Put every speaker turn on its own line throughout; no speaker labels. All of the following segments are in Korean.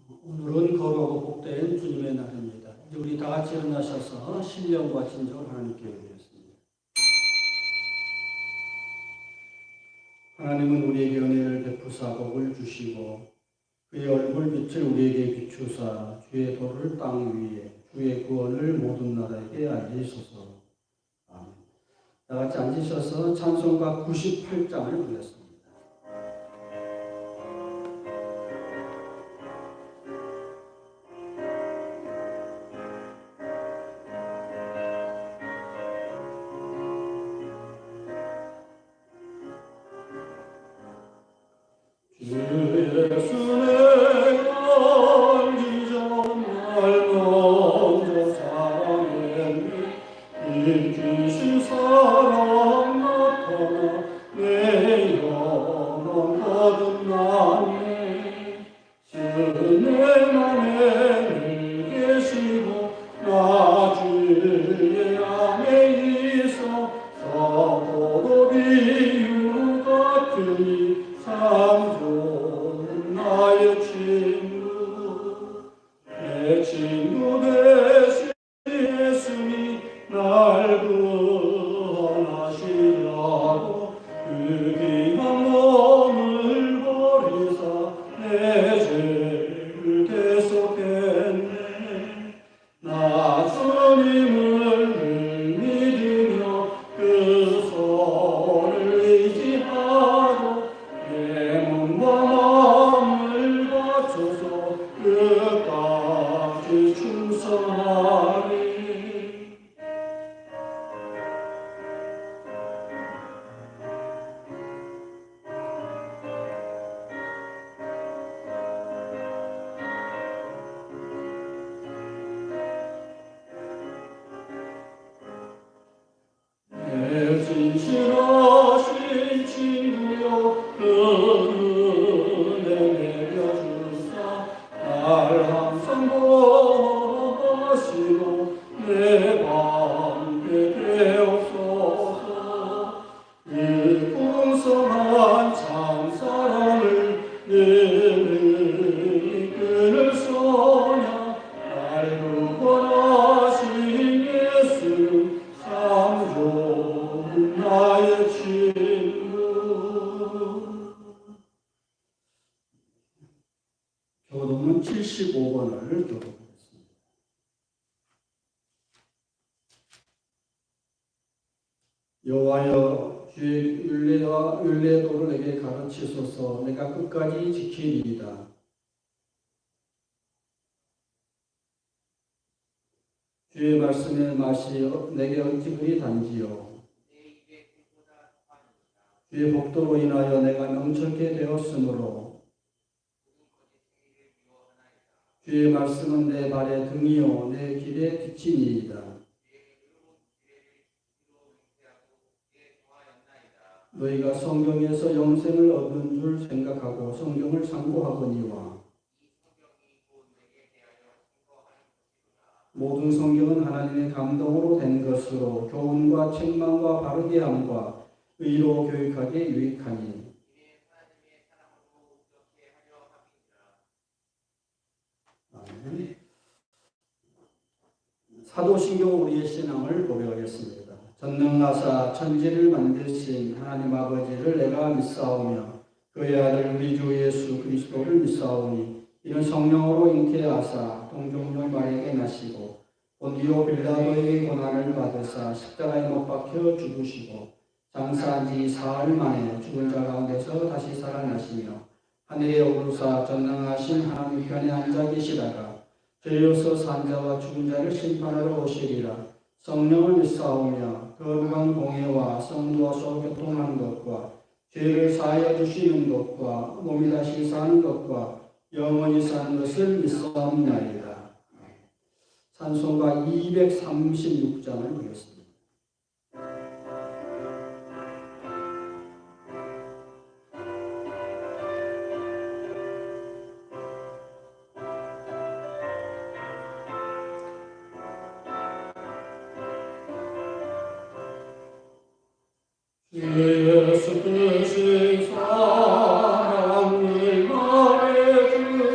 오늘은 거룩하고 복된 주님의 날입니다. 이제 우리 다 같이 일어나셔서 신령과 진정을 하나님께 드리겠습니다. 하나님은 우리에게 은혜를 베푸사 복을 주시고 그의 얼굴 빛을 우리에게 비추사 주의 도를 땅 위에 주의 구원을 모든 나라에게 알리소서. 아멘. 다 같이 앉으셔서 찬송가 98장을 부르겠습니다. 교동문 75번을 교독하겠습니다. 여호와여 주의 율례와 율례도를 내게 가르치소서. 내가 끝까지 지키리이다. 주의 말씀의 맛이 내게 어찌 그리 단지요. 주의 복도로 인하여 내가 명철케 되었으므로 주의 말씀은 내 발의 등이요 내 길의 빛이니이다. 너희가 성경에서 영생을 얻은 줄 생각하고 성경을 참고하거니와 모든 성경은 하나님의 감동으로 된 것으로 교훈과 책망과 바르게 함과 의로 교육하기에 유익하니 사도신경 우리의 신앙을 고백하겠습니다. 전능하사 천지를 만드신 하나님 아버지를 내가 믿사오며 그의 아들 우리 주 예수 그리스도를 믿사오니 이는 성령으로 잉태하사 동정녀 마리아에게 나시고 본디오 빌라도에게 고난을 받으사 십자가에 못 박혀 죽으시고 장사한 지 사흘 만에 죽은 자 가운데서 다시 살아나시며 하늘에 오르사 전능하신 하나님 편에 앉아 계시다가 죄여서 산 자와 죽은 자를 심판하러 오시리라. 성령을 믿사오며 거룩한 공예와 성도와 소교통하는 것과 죄를 사하여 주시는 것과 몸이 다시 사는 것과 영원히 사는 것을 믿사옵나이다. 찬송가 236장을 보겠습니다. 예수 크신 사랑을 말해주시며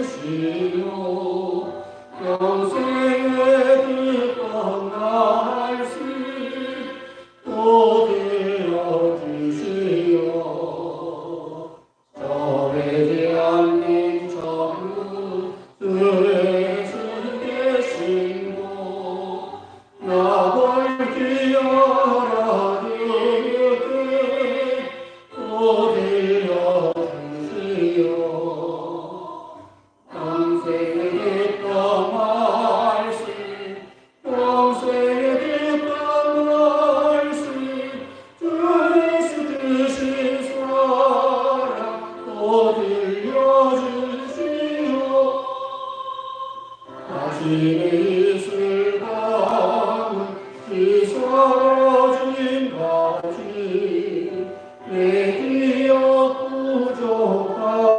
당신의 입술 담은 이 사라진 가지 내 기억 부족하여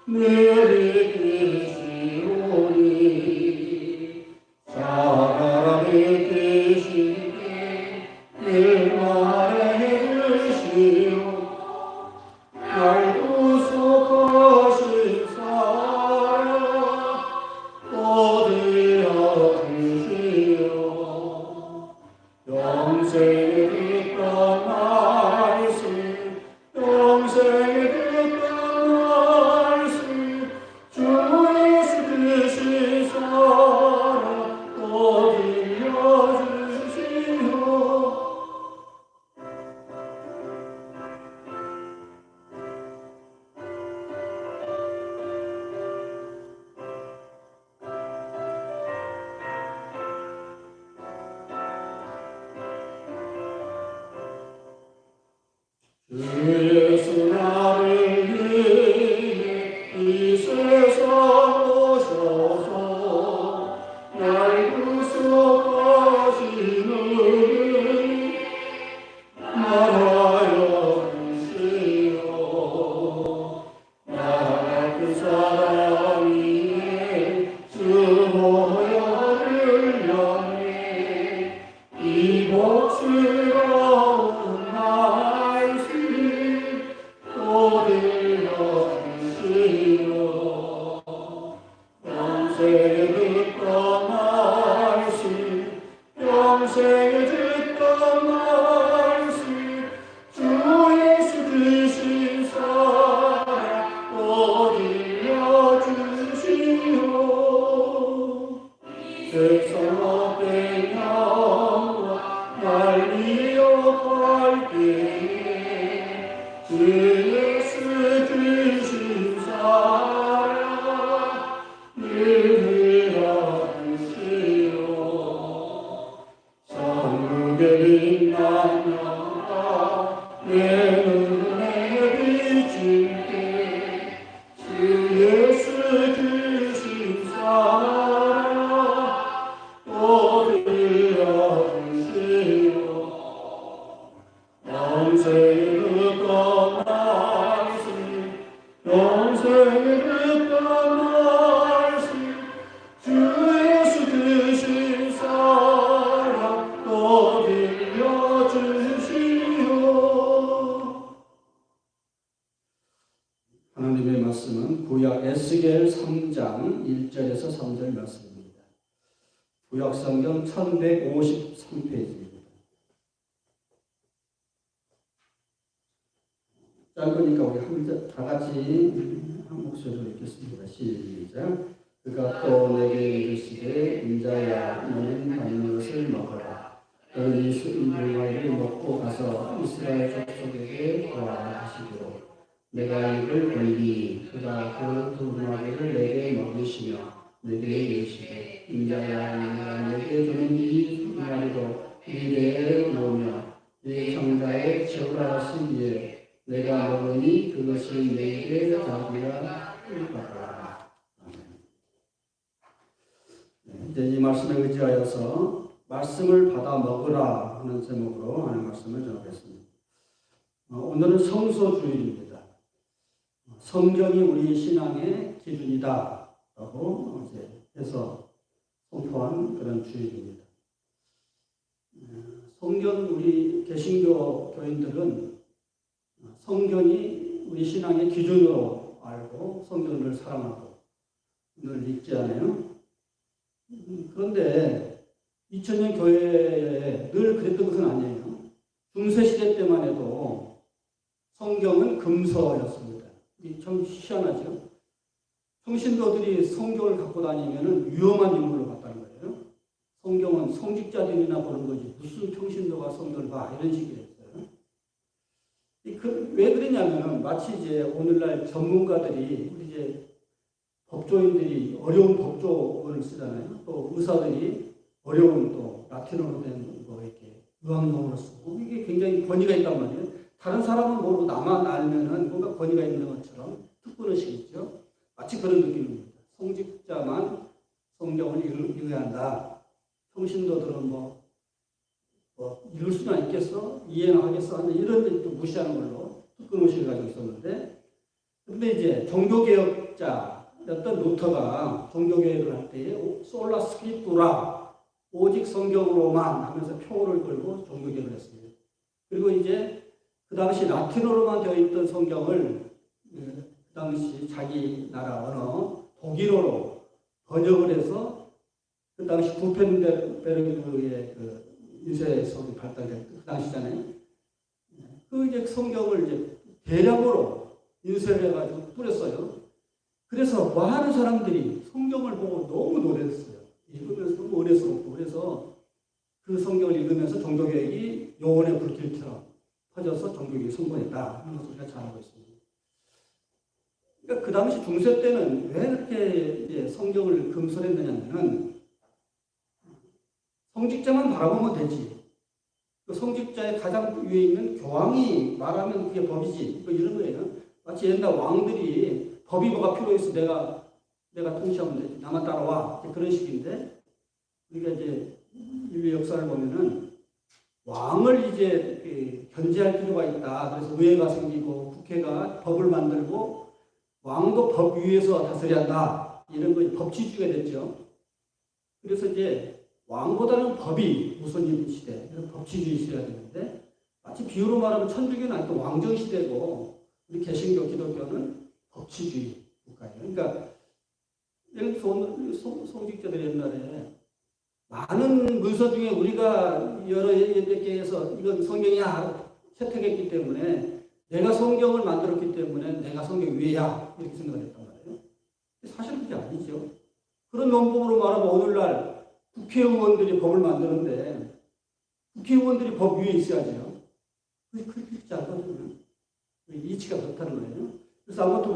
늘 계시오니 사랑의 계시게 늘 말해 주시오 날 구속하신 사랑 얻으려 주시오 영생의 뜻과 말씀 영생의 뜻과 말씀 주 예수 되신 사랑 얻으려 주시오 주 예수 나를 위해 이 세상 오셔서 날 구속하시는 말하여 주시오 나 그 사랑 위에 주 모여를 향해 이 복스러운 말씀 얻으려 주시오 영생의 뜻과 말씀 영생의 뜻과 말씀 주 예수 되신 사랑 얻으려 주시오 세상 앞에 영광 날 이어갈 때에 주 예수 되신 사랑 누리라 주시오 천국의 빛난 영광 내 눈에 비칠 때 주 예수 되신 사랑 얻으려 주시오 영생의 뜻과 말씀 영생의 뜻과 말씀 주 예수 되신 사랑 얻으려 주시오 하나님의 말씀은 구약 에스겔 3장 1절에서 3절 말씀입니다. 구약 성경 1153페이지입니다. 짧으니까 우리 다 같이 한 목소리로 읽겠습니다. 시작. 그가 또 내게 이르시되 인자야 너는 받는 것을 먹어라. 너는 이 두루마리를 먹고 가서 이스라엘 족속에게 고하라 하시기로 내가 입을 벌리니 그가 그 두루마리를 내게 먹으시며 내게 이르시되 인자야 내가 내게 주는 이 두루마리로 이 배에 넣으며 이 청자에 채우라 하시기에 내가 먹으니 그것이 내게 자기가 받아라. 이제 이 말씀에 의지하여서 말씀을 받아 먹으라 하는 제목으로 하는 말씀을 전하겠습니다. 오늘은 성소주일입니다. 성경이 우리 신앙의 기준이다라고 이제 해서 선포한 그런 주일입니다. 성경 우리 개신교 교인들은 성경이 우리 신앙의 기준으로 알고 성경을 사랑하고 늘 읽지 않아요. 그런데 2000년 교회에 늘 그랬던 것은 아니에요. 중세시대 때만 해도 성경은 금서였습니다. 이게 참 희한하죠. 평신도들이 성경을 갖고 다니면 위험한 인물로 봤다는 거예요. 성경은 성직자들이나 보는 거지 무슨 평신도가 성경을 봐 이런 식이에요. 왜 그러냐면은 마치 이제 오늘날 전문가들이 우리 이제 법조인들이 어려운 법조문을 쓰잖아요. 또 의사들이 어려운 또 라틴어로 된 뭐 이렇게 의학용어로 쓰고 이게 굉장히 권위가 있단 말이에요. 다른 사람은 모르고 나만 알면은 뭔가 권위가 있는 것처럼 특권의식이 있죠. 마치 그런 느낌입니다. 성직자만 성경을 읽어야 한다. 평신도들은 뭐 읽을 수나 있겠어? 이해나 하겠어? 하는 이런 데 또 무시하는 걸로 특권의식을 가지고 있었는데, 근데 이제 종교개혁자였던 루터가 종교개혁을 할 때 솔라 스크립투라, 오직 성경으로만 하면서 표를 걸고 종교개혁을 했습니다. 그리고 이제 그 당시 라틴어로만 되어 있던 성경을 그 당시 자기 나라 언어 독일어로 번역을 해서 그 당시 구텐베르그의 그 유세석이 발달된 그 당시잖아요. 그 이제 성경을 이제 대량으로 인쇄를 해가지고 뿌렸어요. 그래서 많은 사람들이 성경을 보고 너무 놀랐어요. 읽으면서 너무 어려스럽고, 그래서 그 성경을 읽으면서 종교개혁이 영혼의 불길처럼 퍼져서 종교개혁이 성공했다 하는 것을 우리가 잘 알고 있습니다. 그러니까 그 당시 중세 때는 왜 그렇게 이제 성경을 금설했느냐면은 성직자만 바라보면 되지. 그 성직자의 가장 위에 있는 교황이 말하면 그게 법이지. 뭐 이런 거예요. 마치 옛날 왕들이 법이 뭐가 필요해서 내가 통치하면 되지. 나만 따라와. 그런 식인데, 우리가 이제 인류 역사를 보면은 왕을 이제 견제할 필요가 있다. 그래서 의회가 생기고 국회가 법을 만들고 왕도 법 위에서 다스려야 한다. 이런 거 법치주의가 됐죠. 그래서 이제 왕보다는 법이 우선인 시대, 법치주의 시대가 되는데, 마치 비유로 말하면 천주교는 아직도 왕정 시대고 우리 개신교, 기독교는 법치주의 국가예요. 그러니까 성직자들 옛날에 많은 문서 중에 우리가 여러 몇 개에서 이건 성경이야 채택했기 때문에, 내가 성경을 만들었기 때문에 내가 성경 위에야 이렇게 생각을 했단 말이에요. 사실은 그게 아니죠. 그런 논법으로 말하면 오늘날 국회의원들이 법을 만드는데 국회의원들이 법 위에 있어야죠. 그렇게 있지 않거든요. 이치가 그렇다는 거예요. 그래서 아무튼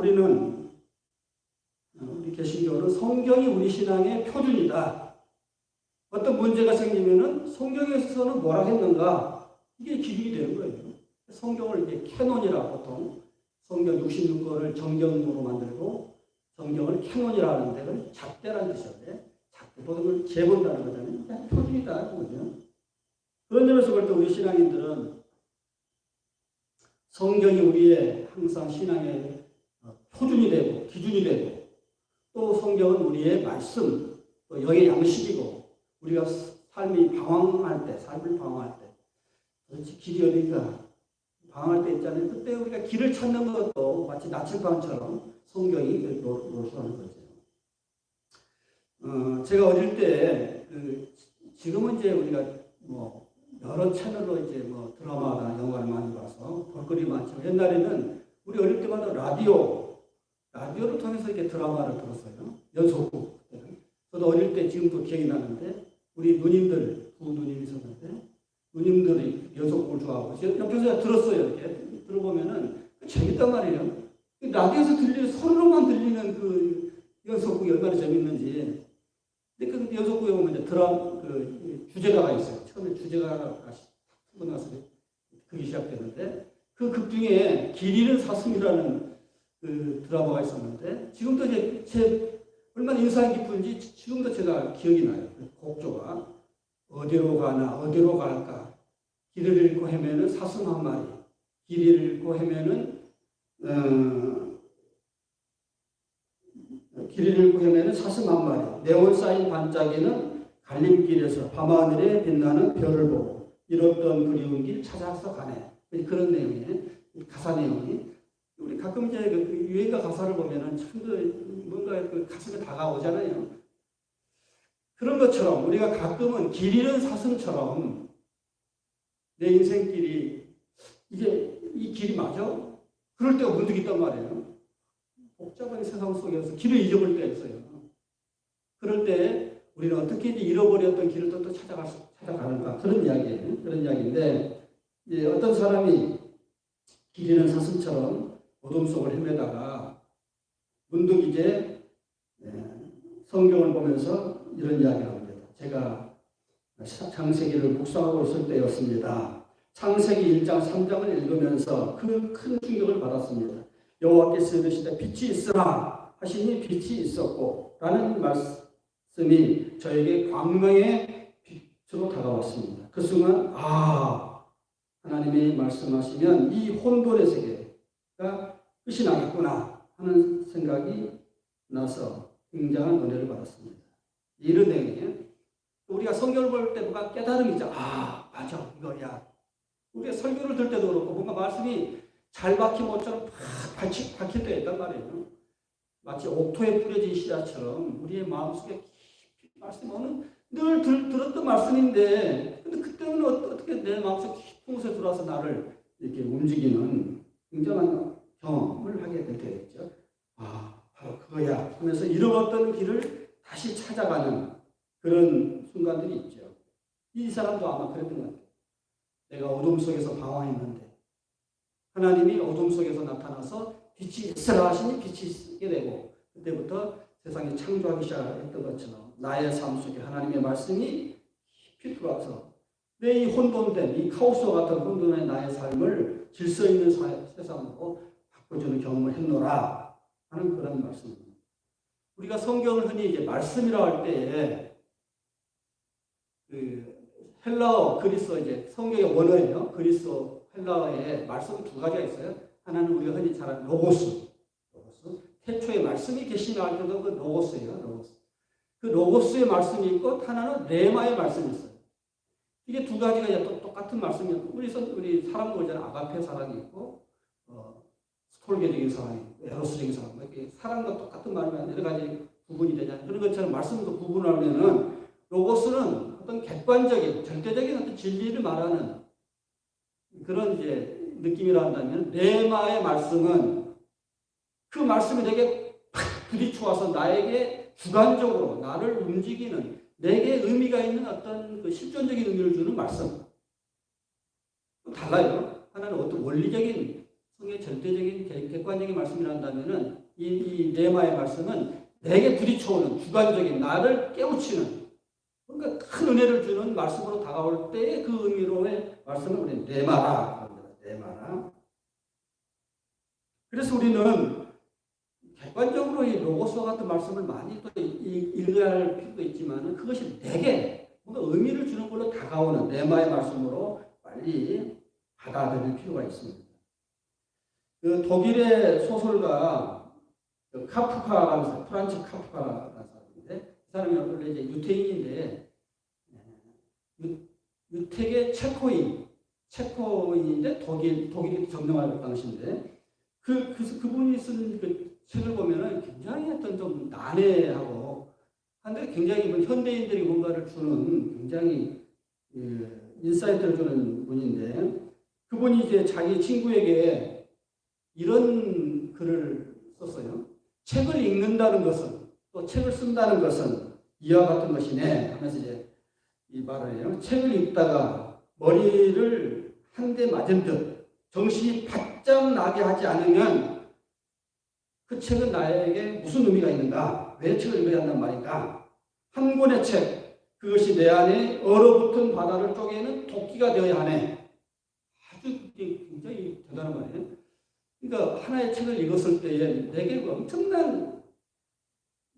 우리 개신교는 성경이 우리 신앙의 표준이다. 어떤 문제가 생기면은 성경에서는 뭐라 했는가, 이게 기준이 되는 거예요. 성경을 이제 캐논이라, 보통 성경 66권을 정경으로 만들고 성경을 캐논이라 하는데, 그건 잣대라는 뜻이었는데, 잣대보통을 재본다는 거잖아요. 그냥 표준이다 그거죠. 그런 점에서 볼 때 우리 신앙인들은 성경이 우리의 항상 신앙의 표준이 되고 기준이 되고, 또 성경은 우리의 말씀, 또 영의 양식이고, 우리가 삶을 방황할 때 도대체 길이 어딘가 방황할 때 있잖아요. 그때 우리가 길을 찾는 것도 마치 나침반처럼 성경이 노출하는 거죠. 제가 어릴 때 지금은 이제 우리가 뭐 여러 채널로 이제 뭐 드라마나 영화를 많이 봐서 볼거리 많지만, 옛날에는 우리 어릴 때마다 라디오를 통해서 이렇게 드라마를 들었어요. 연속극. 저도 어릴 때 지금도 기억이 나는데, 우리 누님들, 두 누님이 있었는데, 누님들이 연속극을 좋아하고 옆에서 들었어요. 이렇게 들어보면은 재밌단 말이에요. 라디오에서 소리로만 들리는 그 연속극이 얼마나 재밌는지. 근데 그 연속극에 보면 이제 주제가가 있어요. 처음에 주제가가 쓰고 나서 그게 시작되는데, 그 극 중에 길 잃은 사슴이라는 그 드라마가 있었는데, 지금도 이제 얼마나 인상 깊은지 지금도 제가 기억이 나요. 그 곡조가 어디로 가나 어디로 갈까, 길을 잃고 헤매는 사슴 한 마리, 길을 잃고 헤매는 사슴 한 마리, 네온 쌓인 반짝이는 갈림길에서 밤하늘에 빛나는 별을 보고 잃었던 그리운 길 찾아서 가네. 그런 내용이에요. 가사 내용이. 우리 가끔 이제 유행가 가사를 보면은 참 뭔가 그 가슴에 다가오잖아요. 그런 것처럼 우리가 가끔은 길 잃은 사슴처럼 내 인생길이 이게 이 길이 맞아? 그럴 때가 문득 있단 말이에요. 복잡한 세상 속에서 길을 잊어버릴 때가 있어요. 그럴 때 우리는 어떻게 이제 잃어버렸던 길을 또 찾아가는가, 그런 이야기예요. 그런 이야기인데, 이제 어떤 사람이 길 잃은 사슴처럼 어둠 속을 헤매다가 문득 이제 성경을 보면서 이런 이야기를 합니다. 제가 창세기를 묵상하고 있을 때였습니다. 창세기 1장 3장을 읽으면서 그 큰 충격을 받았습니다. 여호와께서 이르시되 빛이 있으라 하시니 빛이 있었고 라는 말씀이 저에게 광명의 빛으로 다가왔습니다. 그 순간 하나님이 말씀하시면 이 혼돈의 세계가 끝이 나겠구나 하는 생각이 나서 굉장한 은혜를 받았습니다. 이런 내용이에요. 우리가 성경을 볼 때 뭔가 깨달음이 있죠. 맞아, 이거야. 우리가 설교를 들 때도 그렇고 뭔가 말씀이 잘 박힌 것처럼 박힐 때가 있단 말이에요. 마치 옥토에 뿌려진 씨앗처럼 우리의 마음속에 깊이 말씀이 오는 늘 들었던 말씀인데 근데 그때는 어떻게 내 마음속 깊은 곳에 들어와서 나를 이렇게 움직이는 굉장한 경험을 하게 될 때가 있죠. 바로 그거야 하면서 잃어버렸던 길을 다시 찾아가는 그런 순간들이 있죠. 이 사람도 아마 그랬던 것 같아요. 내가 어둠 속에서 방황했는데 하나님이 어둠 속에서 나타나서 빛이 있으라 하시니 빛이 있게 되고 그때부터 세상이 창조하기 시작했던 것처럼 나의 삶 속에 하나님의 말씀이 깊이 들어와서 내 이 혼돈된 이 카오스와 같은 혼돈의 나의 삶을 질서 있는 세상으로 바꿔주는 경험을 했노라 하는 그런 말씀입니다. 우리가 성경을 흔히 이제 말씀이라고 할 때에 헬라어, 그리스어 이제 성경의 원어예요. 그리스어, 헬라어에 말씀이 두 가지가 있어요. 하나는 우리가 흔히 잘 아는 로고스. 태초에 말씀이 계시나 할 때도 그 로고스예요. 로고스. 그 로고스의 말씀이 있고 하나는 레마의 말씀이 있어요. 이게 두 가지가 이제 똑같은 말씀이에요. 우리 사람 보잖아요. 아가페 사랑이 있고 스톨게적인 사랑이 있고 에로스적인 사랑. 이렇게 사랑과 똑같은 말이면 여러 가지 구분이 되잖아요. 그런 것처럼 말씀도 구분하면은 로고스는 어떤 객관적인 절대적인 어떤 진리를 말하는 그런 이제 느낌이라 한다면 레마의 말씀은 그 말씀이 내게 팍 부딪혀와서 나에게 주관적으로 나를 움직이는 내게 의미가 있는 어떤 그 실존적인 의미를 주는 말씀. 달라요. 하나는 어떤 원리적인 성의 절대적인 객관적인 말씀이라 한다면은 이 레마의 말씀은 내게 부딪혀오는 주관적인 나를 깨우치는 그러니까 큰 은혜를 주는 말씀으로 다가올 때의 그 의미로의 말씀을 우리는 레마라. 레마라. 그래서 우리는 객관적으로 이 로고스와 같은 말씀을 많이 또 읽어야 할 필요도 있지만 그것이 내게 뭔가 의미를 주는 걸로 다가오는 레마의 말씀으로 빨리 받아들일 필요가 있습니다. 그 독일의 소설가 카프카라는 프란츠 카프카라는 사람인데 그 사람이 원래 이제 유태인인데 유택의 체코인인데 독일이 점령할 당시인데 그분이 쓴 그 책을 보면은 굉장히 어떤 좀 난해하고 한데 굉장히 현대인들이 뭔가를 주는 굉장히 인사이트를 주는 분인데 그분이 이제 자기 친구에게 이런 글을 썼어요. 책을 읽는다는 것은 또 책을 쓴다는 것은 이와 같은 것이네 하면서 이제 이 말을 해요. 책을 읽다가 머리를 한 대 맞은 듯 정신이 바짝 나게 하지 않으면 그 책은 나에게 무슨 의미가 있는가? 왜 책을 읽어야 한단 말인가? 한 권의 책, 그것이 내 안에 얼어붙은 바다를 쪼개는 도끼가 되어야 하네. 아주 굉장히 대단한 말이에요. 그러니까 하나의 책을 읽었을 때에 내게 엄청난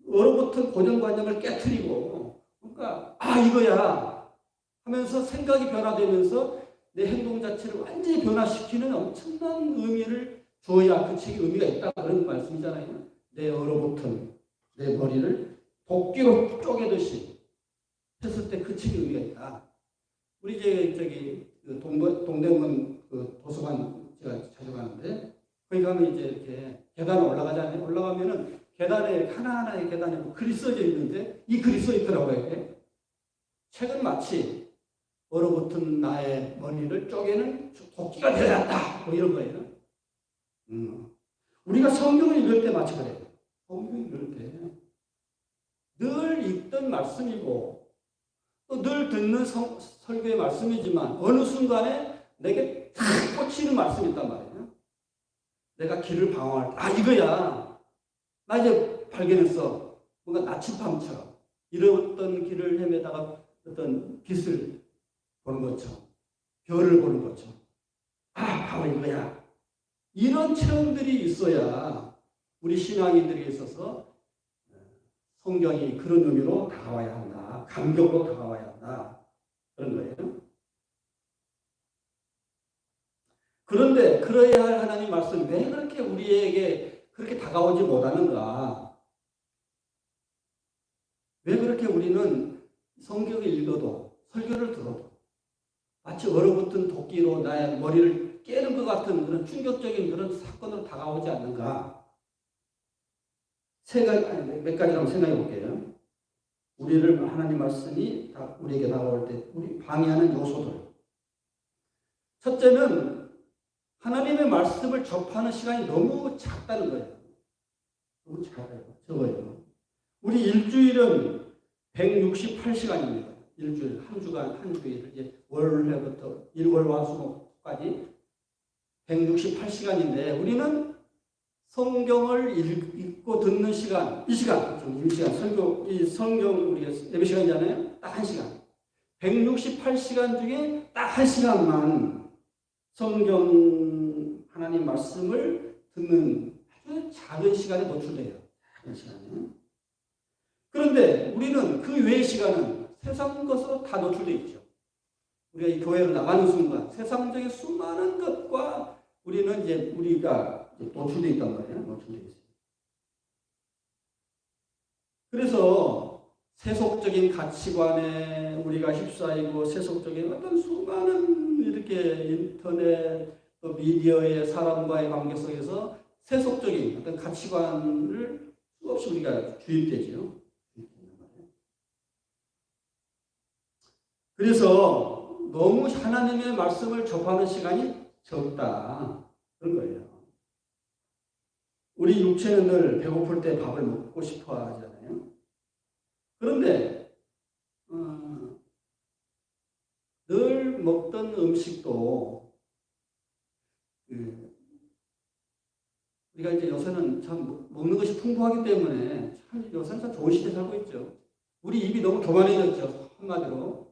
얼어붙은 고정관념을 깨트리고 그러니까 이거야 하면서 생각이 변화되면서 내 행동 자체를 완전히 변화시키는 엄청난 의미를 주어야 그 책이 의미가 있다 그런 말씀이잖아요. 내 얼어붙은 내 머리를 도끼로 쪼개듯이 했을 때 그 책이 의미가 있다. 우리 저기 동대문 그 도서관 제가 자주 가는데 거기 가면 이제 이렇게 계단을 올라가잖아요. 올라가면은 계단에 하나하나의 계단에 글이 써져 있는데 이 글이 써 있더라고요. 책은 마치 얼어붙은 나의 머리를 쪼개는 도끼가 되어야 한다. 뭐 이런 거예요. 우리가 성경을 읽을 때 마치 그래요. 성경을 읽을 때 늘 읽던 말씀이고 또 늘 듣는 설교의 말씀이지만 어느 순간에 내게 탁 꽂히는 말씀이 있단 말이에요. 내가 길을 방황할 때 이거야. 나 이제 발견했어. 뭔가 나침반처럼 이런 길을 헤매다가 어떤 빛을 보는 것처럼 별을 보는 것처럼 바로 이거야. 이런 체험들이 있어야 우리 신앙인들에게 있어서 성경이 그런 의미로 다가와야 한다. 감격으로 다가와야 한다. 그런 거예요. 그런데 그러해야 할 하나님 말씀 왜 그렇게 우리에게 그렇게 다가오지 못하는가? 왜 그렇게 우리는 성경을 읽어도 설교를 들어도 마치 얼어붙은 도끼로 나의 머리를 깨는 것 같은 그런 충격적인 그런 사건으로 다가오지 않는가? 몇 가지 한번 생각해 볼게요. 우리를 하나님 말씀이 우리에게 다가올 때 우리 방해하는 요소들. 첫째는 하나님의 말씀을 접하는 시간이 너무 작다는 거예요. 너무 적어요. 우리 일주일은 168시간입니다. 일주일, 한 주간, 한 주일, 이제 월요일부터 일월화수목까지 168시간인데 우리는 성경을 읽고 듣는 시간, 이 시간, 설교, 이 성경 우리가 예배 시간이잖아요. 딱 1시간. 168시간 중에 딱 1시간만 성경 하나님 말씀을 듣는 아주 작은 시간에 노출돼요. 작은 시간에. 그런데 우리는 그 외의 시간은 세상 것으로 다 노출되어 있죠. 우리가 이 교회로 나가는 순간 세상적인 수많은 것과 우리는 이제 우리가 노출되어 있단 말이에요. 노출되어 있어요. 그래서 세속적인 가치관에 우리가 휩싸이고 세속적인 어떤 수많은 이렇게 인터넷 또 미디어의 사람과의 관계 속에서 세속적인 어떤 가치관을 수없이 우리가 주입되죠. 그래서 너무 하나님의 말씀을 접하는 시간이 적다. 그런 거예요. 우리 육체는 늘 배고플 때 밥을 먹고 싶어 하잖아요. 그런데 늘 먹던 음식도 우리가 이제 요새는 참 먹는 것이 풍부하기 때문에 참 요새는 참 좋은 시대에 살고 있죠. 우리 입이 너무 교만해졌죠. 한마디로.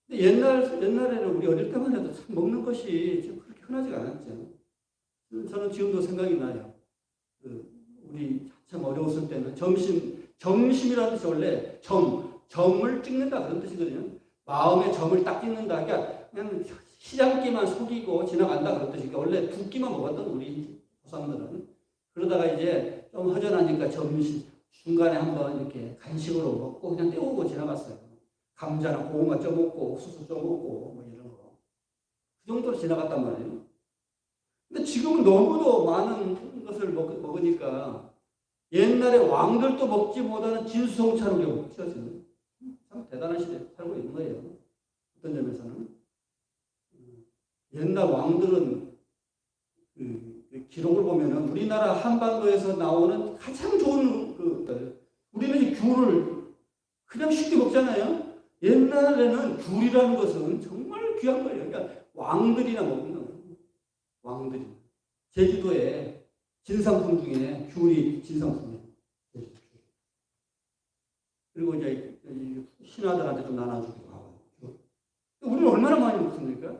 근데 옛날에는 우리 어릴 때만 해도 참 먹는 것이 좀 그렇게 흔하지가 않았죠. 저는 지금도 생각이 나요. 우리 참 어려웠을 때는 점심이라는 뜻이 원래 점을 찍는다 그런 뜻이거든요. 마음의 점을 딱 찍는다. 그러니까 그냥 시장기만 속이고 지나간다 그런 뜻이니까 원래 두 끼만 먹었던 우리 조상들은. 그러다가 이제 좀 허전하니까 점심 중간에 한번 이렇게 간식으로 먹고 그냥 때우고 지나갔어요. 감자나 고구마 쪄먹고 옥수수 쪄먹고 뭐 이런 거. 그 정도로 지나갔단 말이에요. 근데 지금은 너무도 많은 것을 먹으니까 옛날에 왕들도 먹지 못하는 진수성찬을 우리가 먹죠. 지금. 참 대단한 시대에 살고 있는 거예요. 어떤 점에서는. 옛날 왕들은 그 기록을 보면은 우리나라 한반도에서 나오는 가장 좋은 우리는 이 귤을 그냥 쉽게 먹잖아요. 옛날에는 귤이라는 것은 정말 귀한 거예요. 그러니까 왕들이나 먹는 거예요. 왕들이. 제주도에 진상품 중에 귤이 진상품이에요. 그리고 이제 신하들한테 좀 나눠주기도 하고. 우리는 얼마나 많이 먹습니까?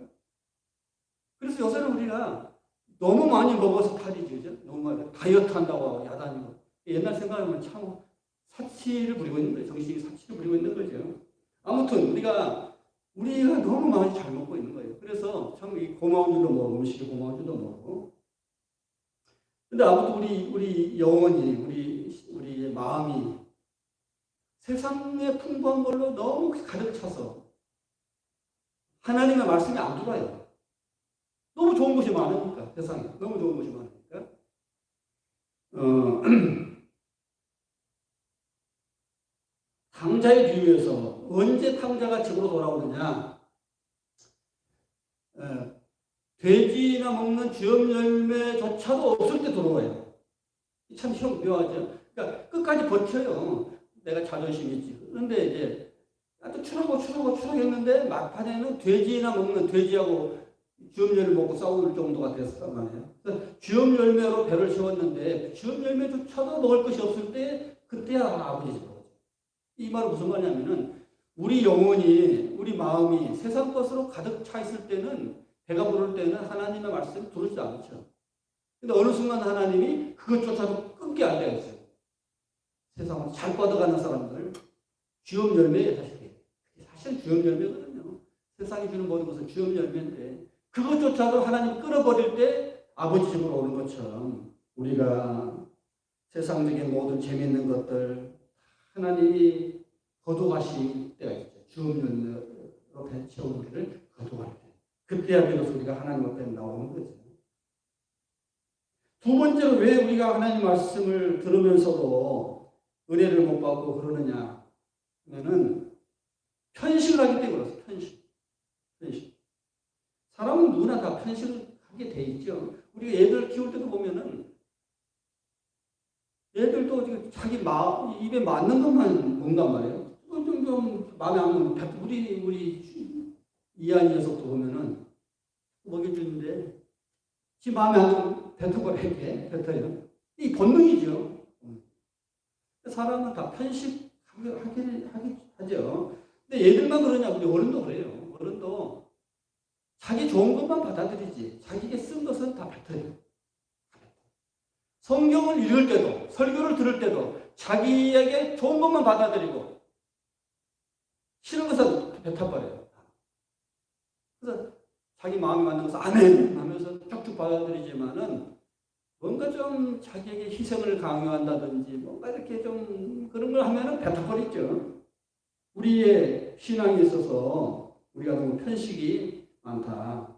그래서 요새는 우리가 너무 많이 먹어서 탈이지, 그죠? 너무 많이 다이어트 한다고 야단이고. 옛날 생각하면 참 사치를 부리고 있는 거예요. 정신이 사치를 부리고 있는 거죠. 아무튼 우리가 너무 많이 잘 먹고 있는 거예요. 그래서 참 이 고마운 줄도 모르고 음식이 고마운 줄도 모르고. 근데 아무튼 우리 영혼이 우리의 마음이 세상의 풍부한 걸로 너무 가득 차서 하나님의 말씀이 안 들어와요. 너무 좋은 것이 많으니까 세상에 너무 좋은 것이 많으니까. 탕자의 비유에서 언제 탕자가 집으로 돌아오느냐? 돼지나 먹는 쥐업 열매조차도 없을 때 돌아와요. 참 묘하죠. 그러니까 끝까지 버텨요. 내가 자존심이 있지. 그런데 이제 또 추락했는데 막판에는 돼지나 먹는 돼지하고 쥐업 열매 먹고 싸울 정도가 됐었단 말이에요. 그래서 쥐업 열매로 배를 채웠는데 쥐업 열매조차도 먹을 것이 없을 때 그때야 아버지 집으로 오죠. 이 말은 무슨 말이냐면은 우리 영혼이 우리 마음이 세상 것으로 가득 차 있을 때는 배가 부를 때는 하나님의 말씀을 들을 수 않죠. 근데 어느 순간 하나님이 그것조차도 끊게 안 되었어요. 세상을 잘 뻗어가는 사람들, 주염 열매예요, 사실 주염 열매거든요. 세상이 주는 모든 것은 주염 열매인데, 그것조차도 하나님 끌어버릴 때 아버지 집으로 오는 것처럼 우리가 세상적인 모든 재미있는 것들 하나님이 거두가실 때가 있죠. 주음 열매로 채운 우리를 거두갈 때. 그때야 비로소 우리가 하나님 앞에 나오는 거죠. 두 번째로 왜 우리가 하나님 말씀을 들으면서도 은혜를 못 받고 그러느냐 하면은 편식을 하기 때문에 그렇습니다. 편식. 사람은 누구나 다 편식을 하게 돼 있죠. 우리가 애들 키울 때도 보면은 애들도 지금 자기 입에 맞는 것만 먹는단 말이에요. 좀 마음에 안 드는 우리 이한이 녀석도 보면은 먹여주는데 지 마음에 안 들면 뱉어버려 이렇게 뱉어요. 이 본능이죠. 사람은 다 편식하게 하죠. 근데 얘들만 그러냐? 우리 어른도 그래요. 어른도 자기 좋은 것만 받아들이지 자기에게 쓴 것은 다 뱉어요. 성경을 읽을 때도 설교를 들을 때도 자기에게 좋은 것만 받아들이고 싫은 것은 뱉어버려요. 그래서 자기 마음에 맞는 것을 아멘 하면서 쭉쭉 받아들이지만은 뭔가 좀 자기에게 희생을 강요한다든지 뭔가 이렇게 좀 그런 걸 하면은 뱉어버리죠. 우리의 신앙에 있어서 우리가 너무 편식이 많다.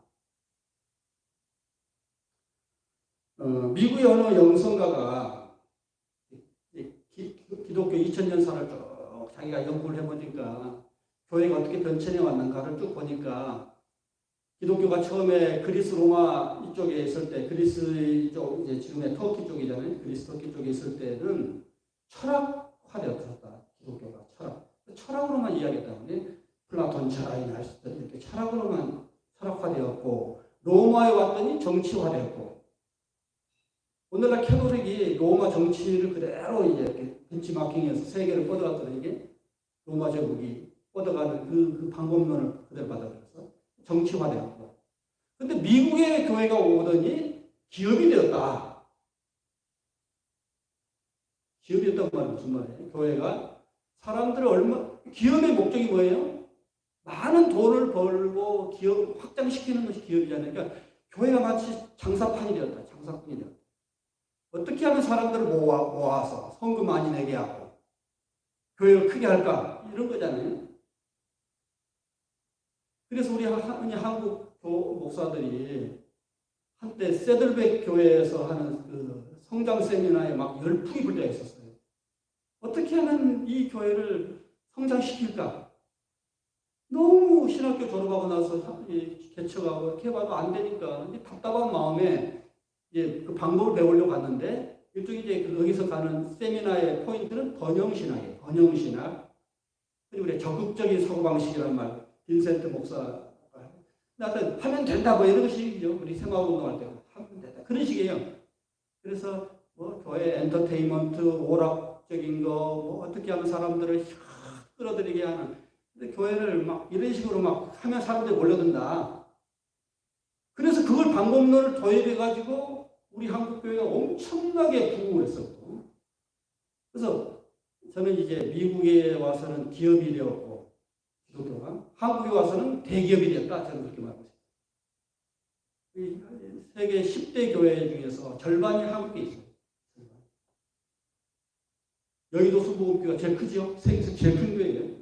미국의 어느 영성가가 기독교 2000년사를 쭉 자기가 연구를 해보니까 교회가 어떻게 변천해 왔는가를 쭉 보니까 기독교가 처음에 그리스 로마 이쪽에 있을 때 그리스 이쪽 이제 지금의 터키 쪽이잖아요. 그리스 터키 쪽에 있을 때는 철학화되었다. 기독교가 철학으로만 이야기했다는데 플라톤 철학이나 이렇게 철학으로만 철학화되었고 로마에 왔더니 정치화되었고 오늘날 캐톨릭이 로마 정치를 그대로 이제 벤치마킹해서 세계를 뻗어갔더니 이게 로마 제국이 뻗어가는 그 방법론을 그대로 받아들여서 정치화되었고 근데 미국의 교회가 오더니 기업이 되었다. 기업이 됐단 말은 무슨 말이에요? 교회가 사람들을 기업의 목적이 뭐예요? 많은 돈을 벌고 기업 확장시키는 것이 기업이잖아요. 그러니까 교회가 마치 장사판이 되었다. 장사꾼이 되었다. 어떻게 하면 사람들을 모아서 성금 많이 내게 하고 교회를 크게 할까? 이런 거잖아요. 그래서 우리 한국 목사들이 한때 세들백 교회에서 하는 그 성장 세미나에 막 열풍이 불려 있었어요. 어떻게 하면 이 교회를 성장시킬까? 너무 신학교 졸업하고 나서 개척하고 이렇게 봐도 안 되니까 답답한 마음에 그 방법을 배우려고 갔는데 일종의 이제 여기서 가는 세미나의 포인트는 번영신학이에요. 번영신학. 우리 적극적인 사고방식이란 말, 빈센트 목사. 나한테 하면 된다, 뭐 이런 식이죠. 우리 생활운동할 때 하면 된다. 그런 식이에요. 그래서 뭐 교회 엔터테인먼트, 오락적인 거, 뭐 어떻게 하면 사람들을 끌어들이게 하는. 근데 교회를 막 이런 식으로 막 하면 사람들이 몰려든다. 그래서 그걸 방법론을 도입해가지고 우리 한국교회가 엄청나게 부흥을 했었고. 그래서 저는 이제 미국에 와서는 기업이 되었고, 기독교가 한국에 와서는 대기업이 됐다. 저는 그렇게 말하고 있습니다. 세계 10대 교회 중에서 절반이 한국에 있어요. 여의도 수보음교가 제일 크죠? 세계에서 제일 큰 교회예요.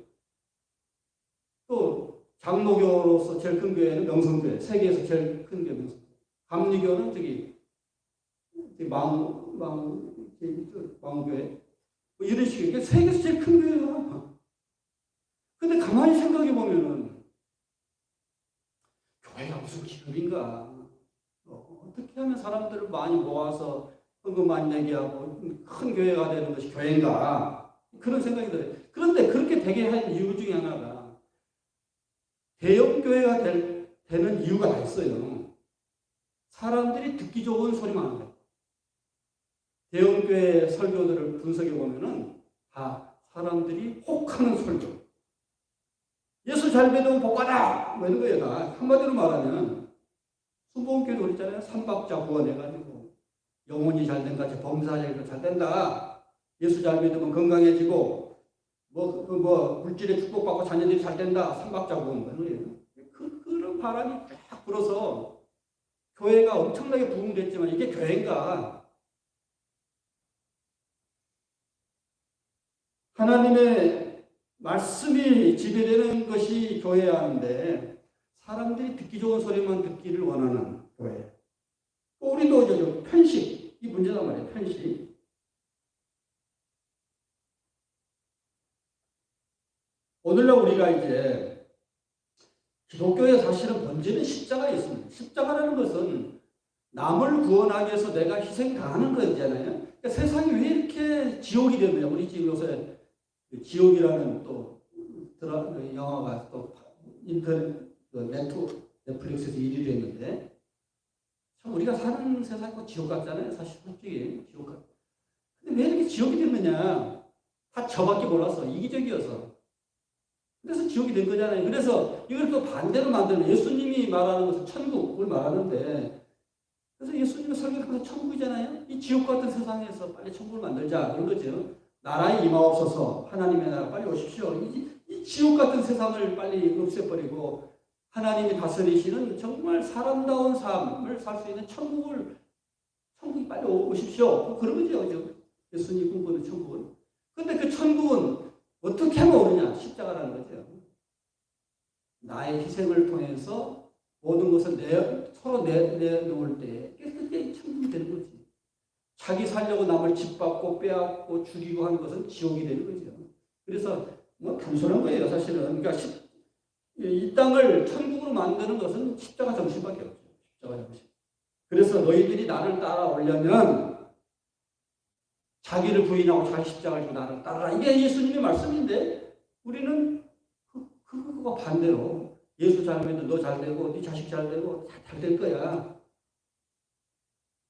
또 장로교로서 제일 큰 교회는 명성교회. 세계에서 제일 큰 교회 명성교회. 감리교는 저기 망교회. 뭐 이런 식이에요. 세계에서 제일 큰 교회야. 근데 가만히 생각해 보면은 교회가 무슨 기업인가? 어떻게 하면 사람들을 많이 모아서 헌금 많이 내게 하고 큰 교회가 되는 것이 교회인가? 그런 생각이 들어요. 그런데 그렇게 되게 한 이유 중에 하나가 대형 교회가 되는 이유가 다 있어요. 사람들이 듣기 좋은 소리만 하는 거예요. 대형 교회 설교들을 분석해 보면은 다 사람들이 혹하는 설교. 예수 잘 믿으면 복 받아! 뭐 이런 거예요, 다. 한마디로 말하면, 수보음교회도 그랬잖아요. 삼박자 구원해가지고. 영혼이 잘된 같이 범사자도 잘 된다. 예수 잘 믿으면 건강해지고 물질의 축복받고 자녀들이 잘 된다. 삼박자고 그런 바람이 쫙 불어서 교회가 엄청나게 부흥됐지만 이게 교회인가? 하나님의 말씀이 지배되는 것이 교회야 하는데 사람들이 듣기 좋은 소리만 듣기를 원하는 교회. 또 우리도 저 편식, 이 문제란 말이에요. 편식. 오늘날 우리가 이제 기독교에 사실은 문제는 십자가에 있습니다. 십자가라는 것은 남을 구원하기 위해서 내가 희생 당하는 거잖아요. 그러니까 세상이 왜 이렇게 지옥이 됐느냐. 우리 지금 요새 지옥이라는 또 영화가 또 인터넷 넷플릭스에서 1위 됐는데 참 우리가 사는 세상이 지옥 같잖아요. 사실 솔직히 지옥 같. 근데 왜 이렇게 지옥이 됐느냐? 다 저밖에 몰라서 이기적이어서. 그래서 지옥이 된 거잖아요. 그래서 이걸 또 반대로 만드는 예수님이 말하는 것은 천국을 말하는데 그래서 예수님의 설교하면서 천국이잖아요. 이 지옥 같은 세상에서 빨리 천국을 만들자 그런 거죠. 나라에 임하옵소서 하나님의 나라 빨리 오십시오. 이 지옥 같은 세상을 빨리 없애버리고 하나님이 다스리시는 정말 사람다운 삶을 살 수 있는 천국이 빨리 오십시오. 그런 거죠. 예수님이 꿈꾸는 천국은. 근데 그 천국은 어떻게 하면 오느냐? 십자가라는 거죠. 나의 희생을 통해서 모든 것을 서로 내놓을 때 그게 천국이 되는 거지. 자기 살려고 남을 짓밟고 빼앗고 죽이고 하는 것은 지옥이 되는 거죠. 그래서 단순한 거예요, 사실은. 그러니까 이 땅을 천국으로 만드는 것은 십자가 정신밖에 없죠. 십자가 정신. 그래서 너희들이 나를 따라오려면 자기를 부인하고 자기 십자가를 지고 나를 따르라. 이게 예수님의 말씀인데 우리는 그거 반대로 예수 잘 믿으면 너 잘 되고 네 자식 잘 되고 다 잘 될 거야.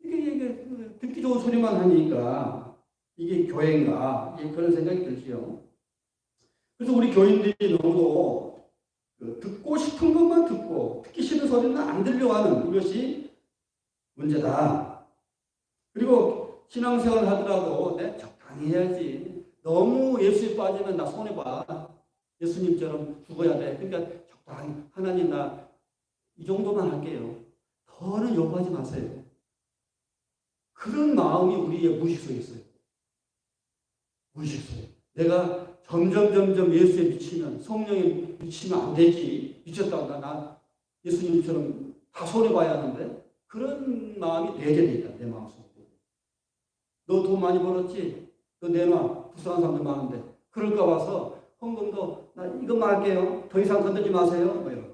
이게 듣기 좋은 소리만 하니까 이게 교회인가? 그런 생각이 들지요. 그래서 우리 교인들이 너무 듣고 싶은 것만 듣고 듣기 싫은 소리는 안 들려고 하는 이것이 문제다. 그리고 신앙생활을 하더라도 내 적당히 해야지. 너무 예수에 빠지면 나 손해봐. 예수님처럼 죽어야 돼. 그러니까 적당히 하나님 나 이 정도만 할게요. 더는 요구하지 마세요. 그런 마음이 우리의 무의식 속에 있어요. 무의식 속에. 내가 점점 예수에 미치면 성령에 미치면 안 되지. 미쳤다고 나 예수님처럼 다 손해봐야 하는데 그런 마음이 내재되어 있다. 내 마음속에. 너 돈 많이 벌었지? 너 내놔. 불쌍한 사람들 많은데. 그럴까 봐서 헌금도 나 이것만 할게요. 더 이상 건들지 마세요. 뭐 이러고.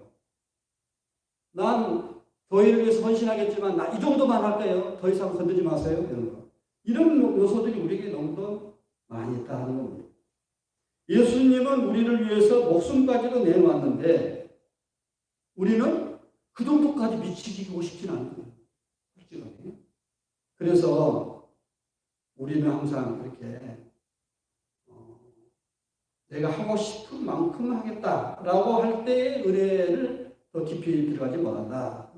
난 교회를 위해서 헌신하겠지만 나 이 정도만 할게요. 더 이상 건들지 마세요. 이런 거. 이런 요소들이 우리에게 너무도 많이 있다는 겁니다. 예수님은 우리를 위해서 목숨까지도 내놓았는데 우리는 그 정도까지 미치고 싶지는 않은 거예요. 솔직하게. 그래서 우리는 항상 그렇게 내가 하고 싶은 만큼 하겠다라고 할 때의 은혜를 더 깊이 들어가지 못한다.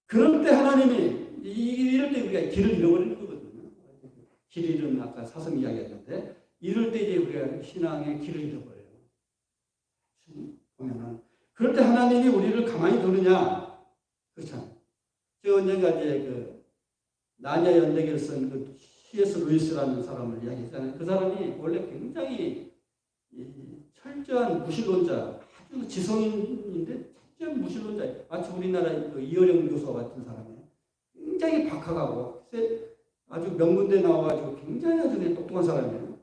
그럴 때 하나님이 이럴 때 우리가 길을 잃어버리는 거거든요. 길 잃은 아까 사슴 이야기했는데 이럴 때 이제 우리가 신앙의 길을 잃어버려요. 보면은 그럴 때 하나님이 우리를 가만히 두느냐? 그렇잖아요. 제가 언젠가 이제 나냐 연대기를 쓴 C.S. 루이스라는 사람을 이야기했잖아요. 그 사람이 원래 굉장히 철저한 무신론자, 아주 지성인인데 철저한 무신론자예요. 마치 우리나라 이어령 교수 같은 사람이에요. 굉장히 박학하고 아주 명문대 나와가지고 굉장히 아주 똑똑한 사람이에요.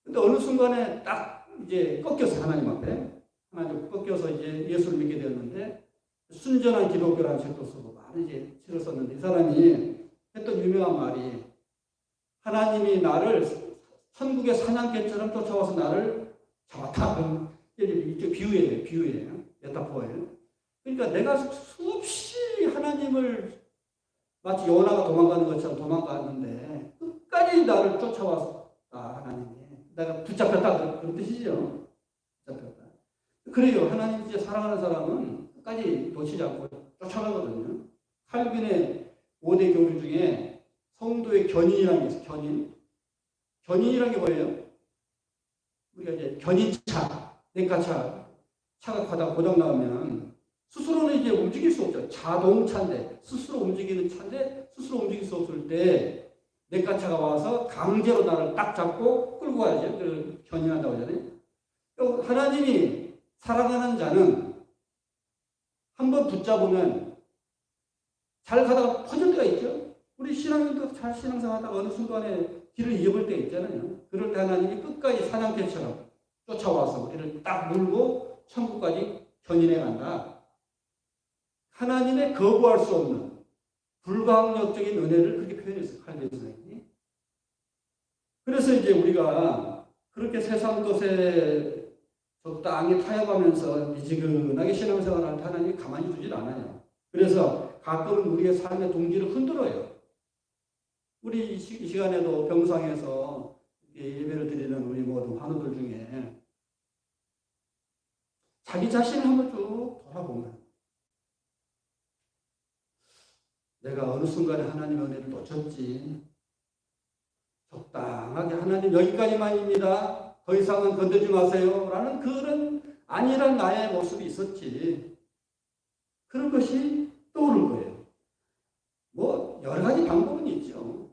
근데 어느 순간에 딱 이제 꺾였어요. 하나님 앞에. 하나님 꺾여서 이제 예수를 믿게 되었는데 순전한 기독교라는 책도 쓰고 많은 이제 책을 썼는데 이 사람이 했던 유명한 말이 하나님이 나를 천국의 사냥개처럼 쫓아와서 나를 잡았다. 이게 비유예요. 메타포예요. 그러니까 내가 수없이 하나님을 마치 요나가 도망가는 것처럼 도망갔는데 끝까지 나를 쫓아왔다. 하나님이. 내가 붙잡혔다. 그런 뜻이죠. 붙잡혔다. 그래요. 하나님 진짜 사랑하는 사람은 끝까지 놓치지 않고 쫓아가거든요. 칼빈의 5대 교류 중에 성도의 견인이라는 게 있어요. 견인이라는 게 뭐예요? 우리가 이제 견인차, 렌카차, 차가 가다가 고장 나면 스스로는 이제 움직일 수 없죠. 자동차인데, 스스로 움직이는 차인데, 스스로 움직일 수 없을 때, 렌카차가 와서 강제로 나를 딱 잡고 끌고 가야죠. 그 견인한다고 하잖아요. 하나님이 사랑하는 자는 한번 붙잡으면 잘 가다가 퍼질 때가 있죠. 우리 신앙인도 잘 신앙생활하다가 어느 순간에 길을 잃어버릴 때가 있잖아요. 그럴 때 하나님이 끝까지 사냥개처럼 쫓아와서 우리를 딱 물고 천국까지 견인해 간다. 하나님의 거부할 수 없는 불가항력적인 은혜를 그렇게 표현했어요. 칼빈 선생님이. 그래서 이제 우리가 그렇게 세상 것에 적당히 타협하면서 미지근하게 신앙생활을 할 때 하나님이 가만히 두질 않아요. 그래서 가끔은 우리의 삶의 동기를 흔들어요. 우리 이 시간에도 병상에서 예배를 드리는 우리 모든 환우들 중에 자기 자신을 한번 쭉 돌아보면 내가 어느 순간에 하나님의 은혜를 놓쳤지. 적당하게 하나님 여기까지만입니다. 더 이상은 건들지 마세요. 라는 그런 안일한 나의 모습이 있었지. 그런 것이 떠오를 거예요. 뭐 여러 가지 방법은 있죠.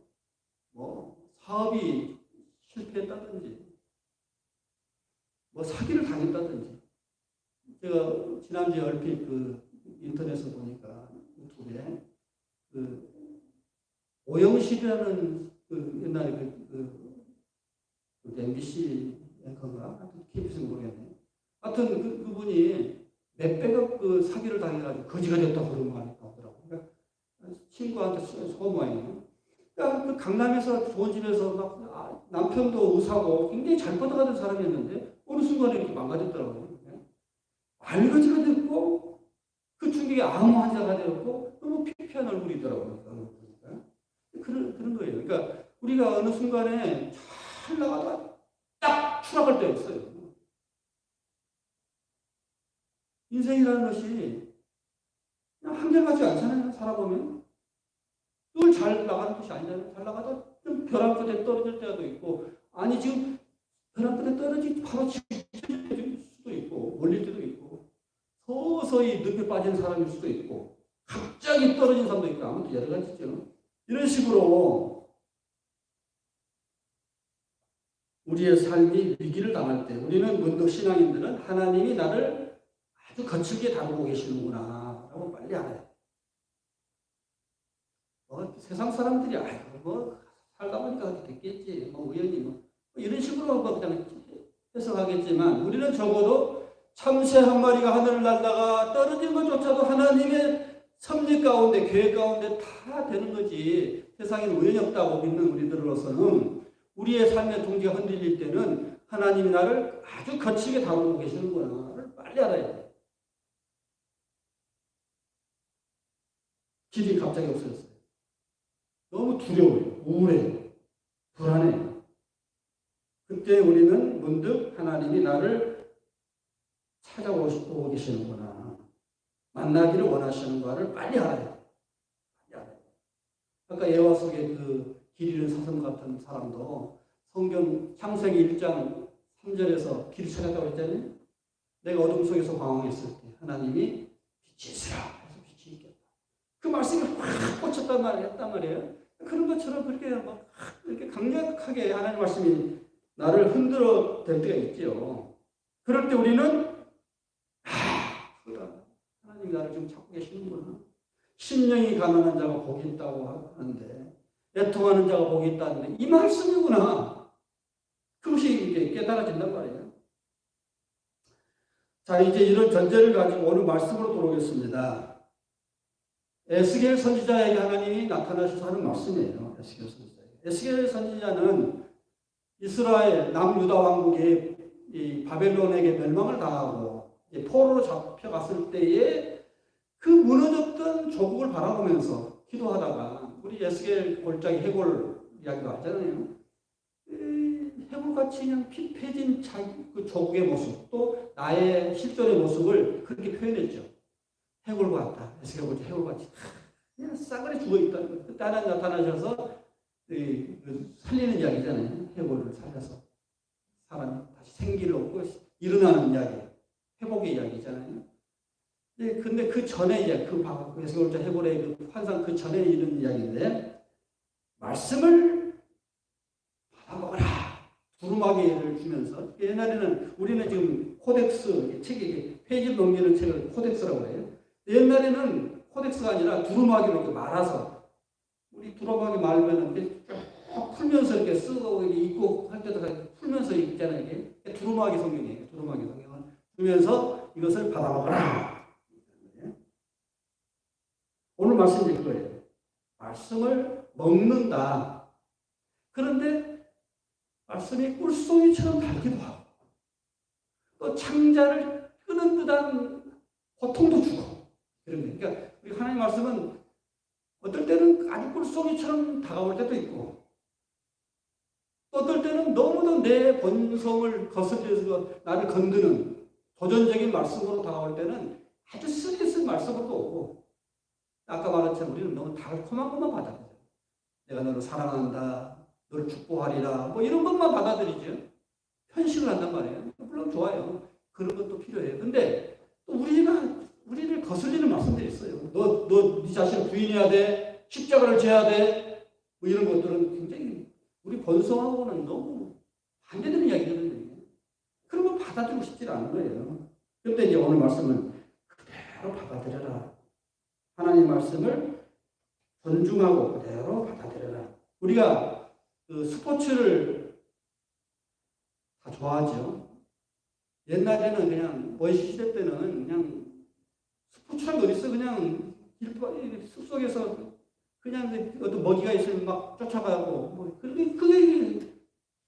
뭐 사업이 실패했다든지 뭐 사기를 당했다든지. 제가 지난주에 얼핏 그 인터넷에서 보니까 유튜브에 그 오영식이라는 그 옛날에 그 MBC 앵커인가? 하여튼 KBS는 모르겠네. 하여튼 그분이 몇백억 그 사기를 당해가지고 거지가 됐다고 그런 말이 나오더라고요. 그러니까 친구한테 소모아이네요. 그러니까 그 강남에서 좋은 집에서 막 남편도 의사고 굉장히 잘 뻗어가던 사람이었는데 어느 순간에 이렇게 망가졌더라고요. 알거지가 됐고 그 충격에 암 환자가 되었고 너무 피폐한 얼굴이더라고요. 그런 거예요. 그러니까 우리가 어느 순간에 잘 나가다가 딱 추락할 때가 있어요. 인생이라는 것이 그냥 한결같지 않잖아요. 살아보면 늘 잘 나가는 것이 아니잖아요. 잘 나가다 좀 벼랑 끝에 떨어질 때도 있고, 아니 지금 벼랑 끝에 떨어지 바로 칠 수도 있고, 몰릴 때도 있고, 서서히 늪에 빠진 사람일 수도 있고, 갑자기 떨어진 사람도 있고, 아무튼 여러 가지죠. 이런 식으로 우리의 삶이 위기를 당할 때 우리는 문득 신앙인들은 하나님이 나를 아주 거칠게 다루고 계시는구나 라고 빨리 알아요. 세상 사람들이 뭐 살다 보니까 그렇게 됐겠지, 뭐 우연히 뭐 이런 식으로 뭐 그냥 해석하겠지만, 우리는 적어도 참새 한 마리가 하늘을 날다가 떨어진 것조차도 하나님의 섭리 가운데, 계획 가운데 다 되는 거지. 세상에는 우연이 없다고 믿는 우리들로서는 우리의 삶의 동기가 흔들릴 때는 하나님이 나를 아주 거칠게 다루고 계시는구나를 빨리 알아야 돼. 길이 갑자기 없어졌어요. 너무 두려워요. 우울해요. 불안해요. 그때 우리는 문득 하나님이 나를 찾아오고 계시는구나, 만나기를 원하시는가를 빨리 알아요. 아까 예화 속에 그 길 잃은 사슴 같은 사람도 성경 창세기 1장 3절에서 길을 찾았다고 했잖아요. 내가 어둠 속에서 방황했을 때 하나님이 빛이 있으라 해서 빛이 있겠다. 그 말씀이 확 꽂혔단 말이에요. 그런 것처럼 그렇게 막 이렇게 강력하게 하나님 말씀이 나를 흔들어 댈 때가 있죠. 그럴 때 우리는 하나님이 나를 좀 찾고 계시는구나. 심령이 가난한 자가 복이 있다고 하는데, 애통하는 자가 복이 있다는데 이 말씀이구나. 그것이 이제 깨달아진단 말이에요. 자, 이제 이런 전제를 가지고 오늘 말씀으로 들어오겠습니다. 에스겔 선지자에게 하나님이 나타나셔서 하는 말씀이에요. 에스겔 선지자에게. 에스겔 선지자는 이스라엘 남유다 왕국이 이 바벨론에게 멸망을 당하고 포로로 잡혀갔을 때에 그 무너졌던 조국을 바라보면서 기도하다가, 우리 에스겔 골짜기 해골 이야기도 하잖아요. 해골같이 그냥 피폐해진 그 조국의 모습, 또 나의 실존의 모습을 그렇게 표현했죠. 해골 같다. 에스겔 골짜기 해골같이 그냥 싸그리 죽어있다는 거예요. 그때 하나님 나타나셔서 살리는 이야기잖아요. 해골을 살려서 사람이 다시 생기를 얻고 일어나는 이야기, 회복의 이야기잖아요. 근데 그 전에 이제 그 에스겔자 해골의 그 환상 그 전에 이런 이야기인데, 말씀을 받아먹어라. 두루마기를 주면서, 옛날에는 우리는 지금 코덱스 책이 페이지 넘기는 책을 코덱스라고 해요. 옛날에는 코덱스가 아니라 두루마기로 이렇게 말아서, 우리 두루마기 말면은 이렇게 쭉 풀면서 이렇게 쓰고 읽고 할 때도 풀면서 읽잖아요. 이게 두루마기 성경이에요. 두루마기 성경을 주면서 이것을 받아먹어라. 오늘 말씀이 그거예요. 말씀을 먹는다. 그런데 말씀이 꿀송이처럼 달기도 하고, 또 창자를 끄는 듯한 고통도 주고, 그런 거예요. 그러니까 우리 하나님 말씀은 어떨 때는 아주 꿀송이처럼 다가올 때도 있고, 또 어떨 때는 너무도 내 본성을 거슬려서 나를 건드는 도전적인 말씀으로 다가올 때는 아주 쓰리쓴 말씀으로 오고, 아까 말했지만 우리는 너무 달콤한 것만 받아들여요. 내가 너를 사랑한다, 너를 축복하리라, 뭐 이런 것만 받아들이죠. 편식을 한단 말이에요. 물론 좋아요. 그런 것도 필요해요. 근데 또 우리를 거슬리는 말씀들이 있어요. 네 자신을 부인해야 돼, 십자가를 져야 돼, 뭐 이런 것들은 굉장히 우리 본성하고는 너무 반대되는 이야기거든요. 그런 걸 받아들이고 싶지 않은 거예요. 그런데 이제 오늘 말씀은 그대로 받아들여라. 하나님 말씀을 존중하고 그대로 받아들여라. 우리가 그 스포츠를 다 좋아하죠. 옛날에는 그냥 모이시 시대 때는 그냥 스포츠란 거 어딨어? 그냥 숲속에서 그냥 어떤 먹이가 있으면 막 쫓아가고 뭐 그게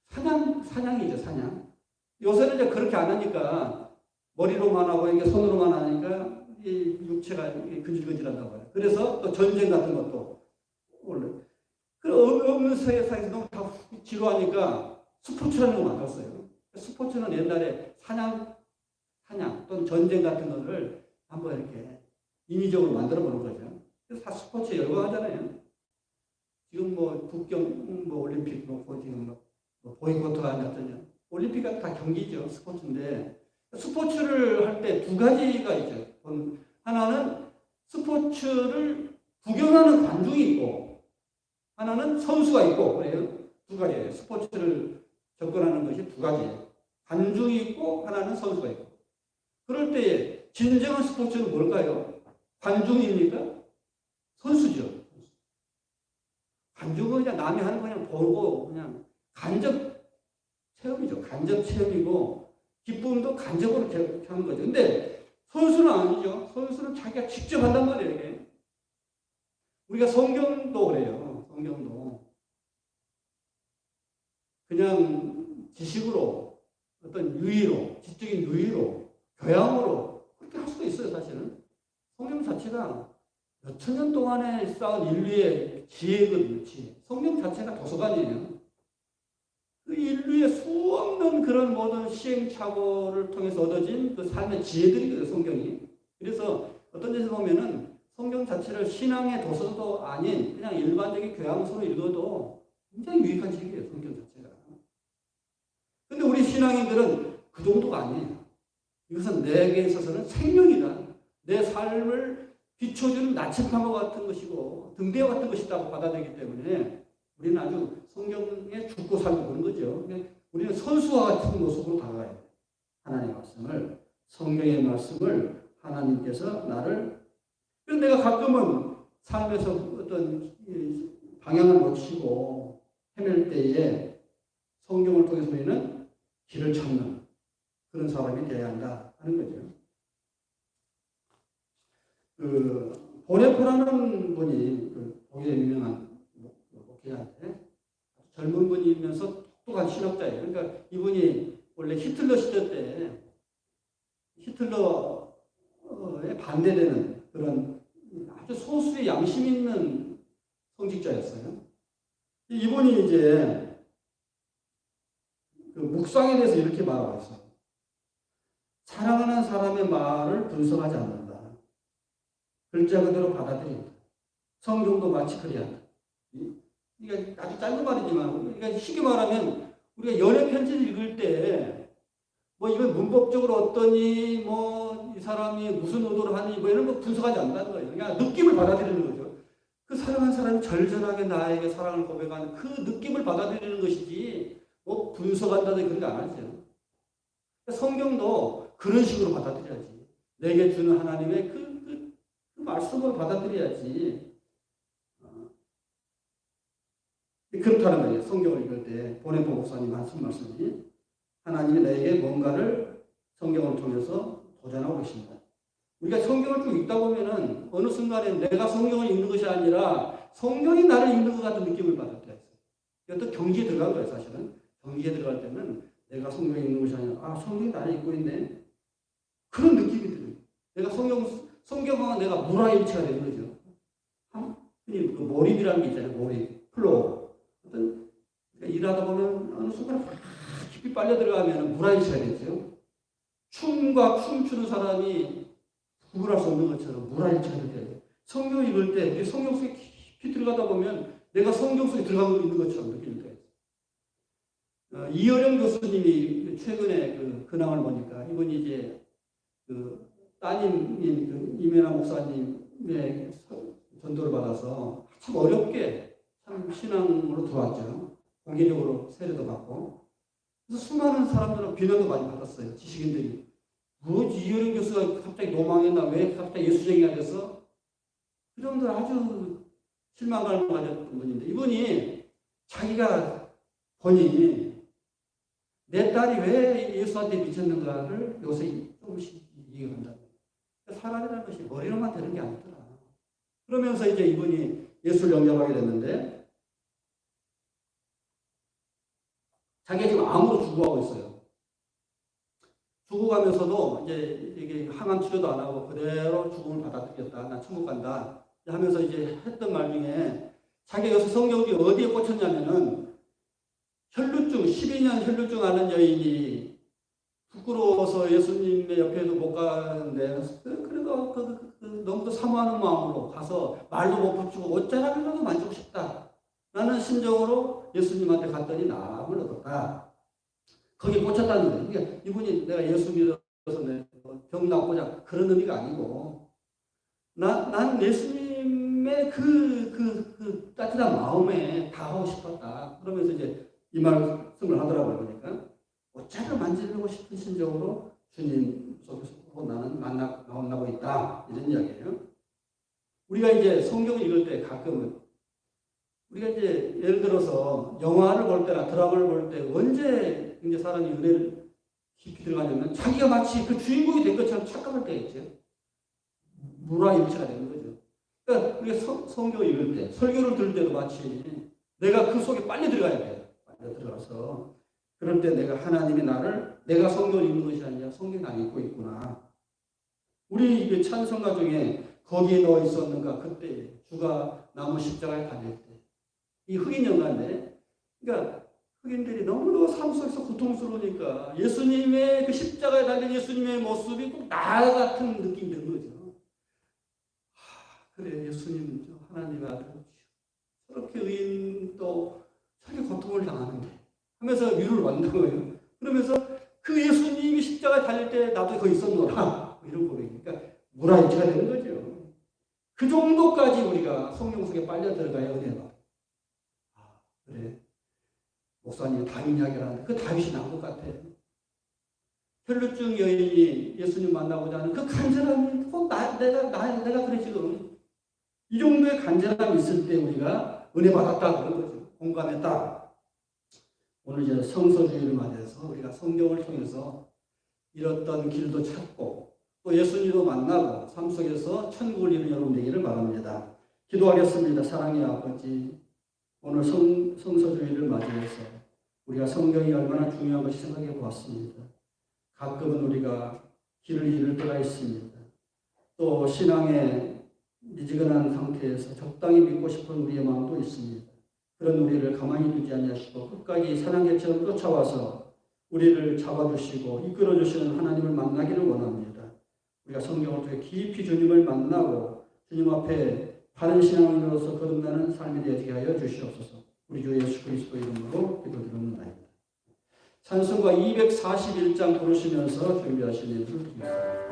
사냥이죠, 사냥. 요새는 이제 그렇게 안 하니까 머리로만 하고 이게 손으로만 하니까 이 육체가 근질근질한다고 해요. 그래서 또 전쟁 같은 것도 원래 없는 세상에서 너무 다 지루하니까 스포츠라는 걸 만들었어요. 스포츠는 옛날에 사냥 또는 전쟁 같은 거를 한번 이렇게 인위적으로 만들어 보는 거죠. 그래서 다 스포츠에 열광하잖아요. 지금 뭐 국경 뭐 올림픽 뭐 지금 뭐 보이콧가 아니었더냐. 올림픽은 다 경기죠. 스포츠인데 스포츠를 할 때 두 가지가 있죠. 하나는 스포츠를 구경하는 관중이 있고, 하나는 선수가 있고, 그래요. 두 가지예요. 스포츠를 접근하는 것이 두 가지예요. 관중이 있고, 하나는 선수가 있고. 그럴 때에 진정한 스포츠는 뭘까요? 관중입니까? 선수죠. 관중은 그냥 남이 하는 거 그냥 보고, 그냥 간접 체험이죠. 간접 체험이고, 기쁨도 간접으로 하는 거죠. 근데 선수는 아니죠. 선수는 자기가 직접 한단 말이에요. 이게. 우리가 성경도 그래요. 성경도. 그냥 지식으로, 어떤 유의로, 지적인 유의로, 교양으로 그렇게 할 수도 있어요. 사실은. 성경 자체가 몇천 년 동안에 쌓은 인류의 지혜거든요. 지혜. 성경 자체가 도서관이에요. 그 인류의 수없는 그런 모든 시행착오를 통해서 얻어진 그 삶의 지혜들이거든요, 성경이. 그래서 어떤 데서 보면은 성경 자체를 신앙의 도서도 아닌 그냥 일반적인 교양서로 읽어도 굉장히 유익한 책이에요, 성경 자체가. 근데 우리 신앙인들은 그 정도가 아니에요. 이것은 내게 있어서는 생명이다. 내 삶을 비춰주는 나침반과 같은 것이고 등대와 같은 것이라고 받아들이기 때문에 우리는 아주 성경에 죽고 살고 그런 거죠. 우리는 선수와 같은 모습으로 다가가야 돼요. 하나님의 말씀을, 성경의 말씀을 하나님께서 그런데 내가 가끔은 삶에서 어떤 방향을 놓치고 헤맬 때에 성경을 통해서 우리는 길을 찾는 그런 사람이 되어야 한다 하는 거죠. 보네포라는 분이 독일의 유명한 목회자인데 젊은 분이면서 똑똑한 신학자예요. 그러니까 이분이 원래 히틀러 시대 때 히틀러에 반대되는 그런 아주 소수의 양심 있는 성직자였어요. 이분이 이제 그 묵상에 대해서 이렇게 말하고 있어요. 사랑하는 사람의 말을 분석하지 않는다. 글자 그대로 받아들인다. 성경도 마치 그래야 한다. 이게 아주 짧은 말이지만, 그러니까 쉽게 말하면 우리가 연애 편지를 읽을 때 뭐 이건 문법적으로 어떠니, 뭐 이 사람이 무슨 의도로 하니, 뭐 이런 거 분석하지 않는다는 거예요. 그냥 느낌을 받아들이는 거죠. 그 사랑한 사람이 절절하게 나에게 사랑을 고백하는 그 느낌을 받아들이는 것이지, 뭐 분석한다든지 그런 거 안 하죠. 성경도 그런 식으로 받아들여야지. 내게 주는 하나님의 그 말씀을 받아들여야지. 그렇다는 거예요. 성경을 읽을 때 보네포 목사님 하신 말씀이 하나님이 내게 뭔가를 성경을 통해서 도전하고 계십니다. 우리가 성경을 쭉 읽다 보면은 어느 순간에 내가 성경을 읽는 것이 아니라 성경이 나를 읽는 것 같은 느낌을 받았대요. 이것도 경지에 들어간 거예요, 사실은. 경지에 들어갈 때는 내가 성경을 읽는 것이 아니라, 아, 성경이 나를 읽고 있네. 그런 느낌이 들어요. 내가 성경은 내가 물화일체가 되는 거죠. 흔히 그 몰입이라는 게 있잖아요, 몰입. 플로우. 어떤, 그러니까 일하다 보면 어느 순간에 깊이 빨려 들어가면 물화일체가 되죠. 춤과 춤추는 사람이 구분할 수 없는 것처럼 물화일체가 돼요. 성경을 읽을 때, 성경 속에 깊이 들어가다 보면 내가 성경 속에 들어가고 있는 것처럼 느낄 때가 있어요. 이어령 교수님이 최근에 그 근황을 보니까 이분이 이제 그 따님인 그 이면아 목사님의 전도를 받아서 참 어렵게 참 신앙으로 들어왔죠. 공개적으로 세례도 받고. 그래서 수많은 사람들은 비난도 많이 받았어요. 지식인들이. 뭐지 이어령 교수가 갑자기 노망했나? 왜 갑자기 예수쟁이가 돼서? 그 정도로 아주 실망감을 가졌던 분인데 이분이 자기가 본인이 내 딸이 왜 예수한테 미쳤는가를 요새 조금씩 이해가 한다. 사람이라는 것이 머리로만 되는 게 아니더라. 그러면서 이제 이분이 예수를 영접하게 됐는데 자기가 지금 암으로 죽어가고 있어요. 죽어가면서도 이제 이게 항암 치료도 안 하고 그대로 죽음을 받아들였다. 난 천국 간다. 하면서 이제 했던 말 중에 자기가 요새 성경이 어디에 꽂혔냐면은 혈루증, 12년 혈루증 앓는 여인이 부끄러워서 예수님의 옆에도 못 가는데 그래도 너무도 사모하는 마음으로 가서 말도 못 붙이고 어쩌라고 만지고 싶다. 라는 심정으로 예수님한테 갔더니 나음을 얻었다. 거기에 꽂혔다는 거예요. 그러니까 이분이 내가 예수 믿어서 병 낫고자 그런 의미가 아니고 나는 예수님의 그 따뜻한 마음에 닿아가고 싶었다. 그러면서 이제 이 말씀을 하더라고요. 그러니까 어차피 만지려고 싶은 심정으로 주님 속에서 나는 만나고 있다. 이런 이야기예요. 우리가 이제 성경을 읽을 때 가끔은 우리가 이제 예를 들어서 영화를 볼 때나 드라마를 볼 때 언제 이제 사람이 은혜를 깊이 들어가냐면 자기가 마치 그 주인공이 된 것처럼 착각할 때가 있죠. 물화일체가 되는 거죠. 그러니까 우리가 성경을 읽을 때, 설교를 들을 때도 마치 내가 그 속에 빨리 들어가야 돼요. 빨리 들어가서 그럴 때 내가 하나님이 내가 성경을 읽는 것이 아니라 성경이 나 읽고 있구나. 우리 그 찬송가 중에 거기에 넣어 있었는가 그때 주가 나무 십자가에 달릴 때 이 흑인 영가인데 그러니까 흑인들이 너무너무 삶 속에서 고통스러우니까 예수님의 그 십자가에 달린 예수님의 모습이 꼭 나 같은 느낌이 드는 거죠. 그래 예수님 하나님의 아들 저렇게 의인도 저렇게 고통을 당하는데 하면서 위로를 받는 거예요. 그러면서 그 예수님이 십자가에 달릴 때 나도 거기 있었노라 이런 고백이니까 물화일체가 되는 거죠. 그 정도까지 우리가 성경 속에 빨려 들어가야 은혜가. 그래 목사님 다윗 이야기를 하는데 그 다윗이 난 것 같아. 혈루증 여인이 예수님 만나고자 하는 그 간절함이 꼭 내가 그래 지금 이 정도의 간절함이 있을 때 우리가 은혜 받았다 그런 거죠. 공감했다. 오늘 이제 성서주의를 맞이해서 우리가 성경을 통해서 잃었던 길도 찾고 또 예수님도 만나고 삶 속에서 천국을 이루는 여러분 되기를 바랍니다. 기도하겠습니다. 사랑의 아버지, 오늘 성서주의를 맞이해서 우리가 성경이 얼마나 중요한 것이 생각해 보았습니다. 가끔은 우리가 길을 잃을 때가 있습니다. 또 신앙의 미지근한 상태에서 적당히 믿고 싶은 우리의 마음도 있습니다. 그런 우리를 가만히 두지 아니하시고 끝까지 사랑개처럼 쫓아와서 우리를 잡아주시고 이끌어주시는 하나님을 만나기를 원합니다. 우리가 성경을 통해 깊이 주님을 만나고 주님 앞에 바른 신앙인으로서 거듭나는 삶이 되게 하여 주시옵소서. 우리 주 예수 그리스도 이름으로 기도드립니다. 찬송가 241장 부르시면서 준비하시는 줄 드리겠습니다.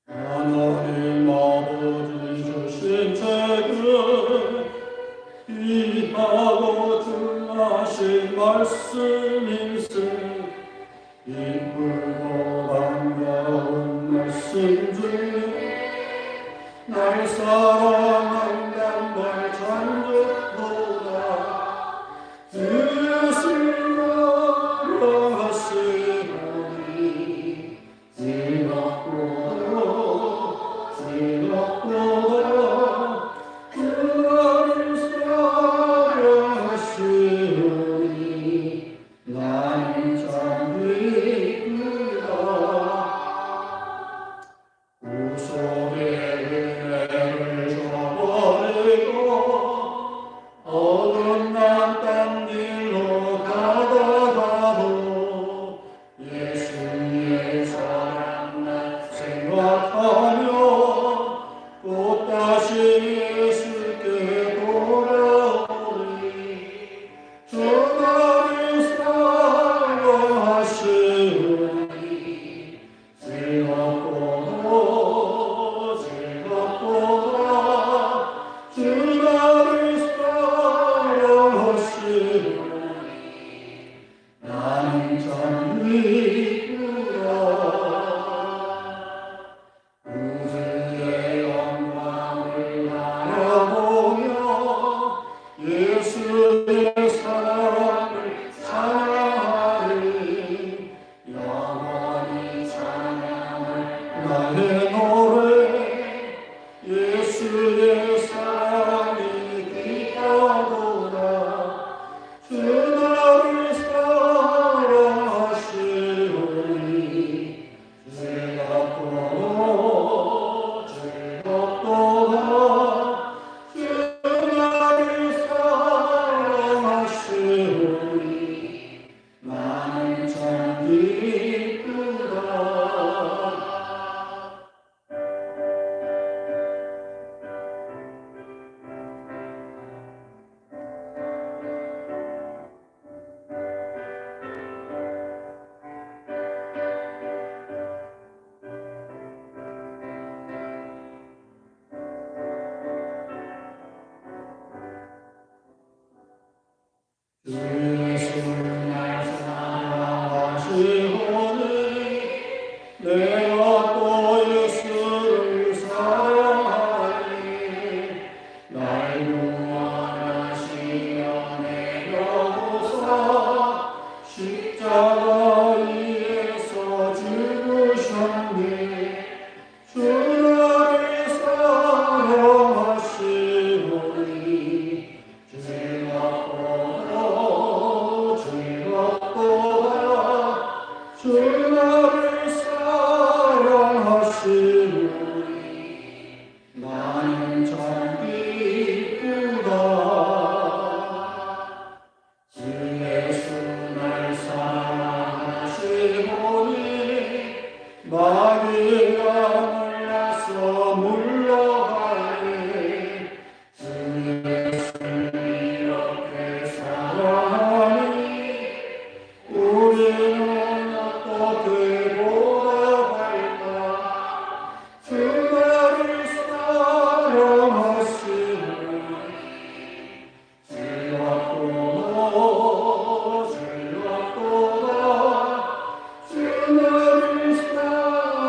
하나님 아버지 주신 책은 귀하고 중하신 말씀일세. 기쁘고 반가운 말씀 중에 날 사랑한단 말 찬족보다 예수를 사랑하시오니 그를 사랑하시오니 나는 참 기쁘다. 구속의 은혜를 저버리고 어긋난 딴 길로 가다가도 예수의 사랑만 생각하며 또다시 예수께 돌아오니 저 나를 사랑하시오니 즐겁도다 주 나를 사랑하시오니 나는 참 기쁘다. 우주의 영광을 바라보며 예수의 사랑을 찬양하리. 영원히 찬양할 나의 노래 예수의 사랑이 기뻐도다. 주 나를 사랑하시오니 즐겁도다 주 나를 사랑하시오니 나는 참 기쁘다. 예수는 날 사랑하시오니 내가 또 예수를 사랑하니. 날 구원하시며 내려오사 십자가 위에서 죽으셨네. 주 나를 사랑하시오니 즐겁도다 주 나를 사랑하시오니 나는 참 기쁘다. 주 예수 날 사랑하시오니 마귀가 놀라서 물러가네. 주 예수를 이렇게 사랑하니 우리는 어떻게 보답할까. 주 나를 사랑하시오니 즐겁도다 주 나를 사랑하시오니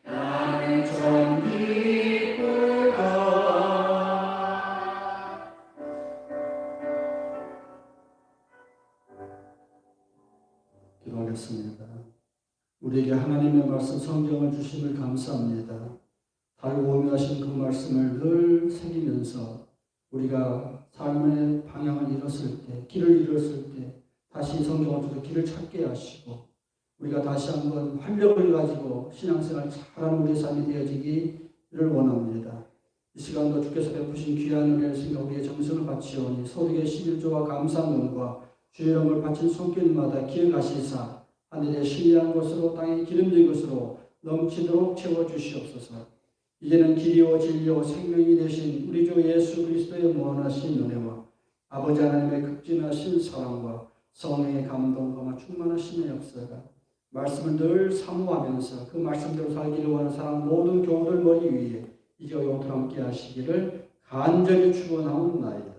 나는 참 기쁘다.
기도하겠습니다. 우리에게 하나님의 말씀 성경을 주심을 감사합니다. 달고 오묘하신 그 말씀을 늘 새기면서 우리가 삶의 방향을 잃었을 때, 길을 잃었을 때 다시 성경으로서 길을 찾게 하시고 우리가 다시 한번 활력을 가지고 신앙생활 잘하는 우리의 삶이 되어지기를 원합니다. 이 시간도 주께서 베푸신 귀한 은혜를 생각 우리의 정성을 바치오니 서로에게 11조와 감사문과 주의 이름을 바친 손길마다 기억하시사 하늘의 신비한 곳으로 땅의 기름진 곳으로 넘치도록 채워주시옵소서. 이제는 길이요 진리요 생명이 되신 우리 주 예수 그리스도의 무한하신 은혜와 아버지 하나님의 극진하신 사랑과 성령의 감동과 충만하신 역사가 말씀을 늘 사모하면서 그 말씀대로 살기를 원하는 사람 모든 교우들 머리 위에 이제 영토 함께 하시기를 간절히 축원하옵나이다.